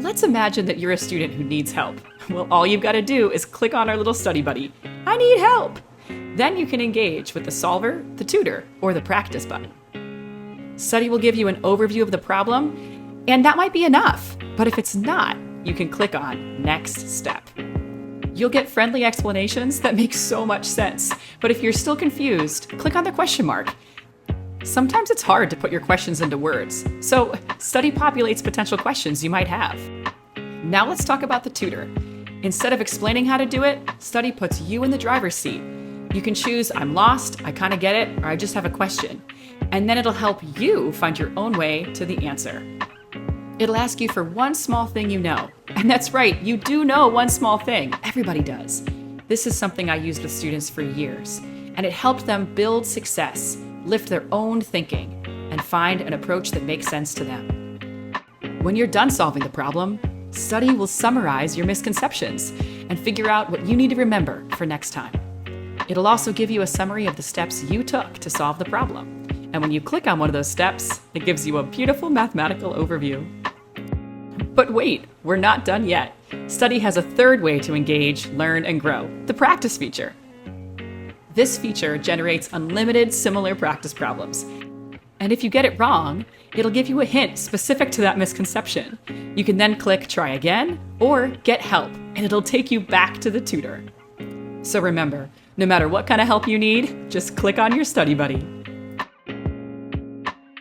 Let's imagine that you're a student who needs help. Well, all you've got to do is click on our little Study Buddy. I need help! Then you can engage with the solver, the tutor, or the practice button. Study will give you an overview of the problem, and that might be enough. But if it's not, you can click on Next Step. You'll get friendly explanations that make so much sense. But if you're still confused, click on the question mark. Sometimes it's hard to put your questions into words, so Study populates potential questions you might have. Now let's talk about the tutor. Instead of explaining how to do it, Study puts you in the driver's seat. You can choose I'm lost, I kind of get it, or I just have a question. And then it'll help you find your own way to the answer. It'll ask you for one small thing you know. And that's right, you do know one small thing. Everybody does. This is something I used with students for years, and it helped them build success, lift their own thinking, and find an approach that makes sense to them. When you're done solving the problem, Study will summarize your misconceptions and figure out what you need to remember for next time. It'll also give you a summary of the steps you took to solve the problem. And when you click on one of those steps, it gives you a beautiful mathematical overview. But wait, we're not done yet. Study has a third way to engage, learn, and grow, the practice feature. This feature generates unlimited similar practice problems. And if you get it wrong, it'll give you a hint specific to that misconception. You can then click Try Again or Get Help, and it'll take you back to the tutor. So remember, no matter what kind of help you need, just click on your Study Buddy.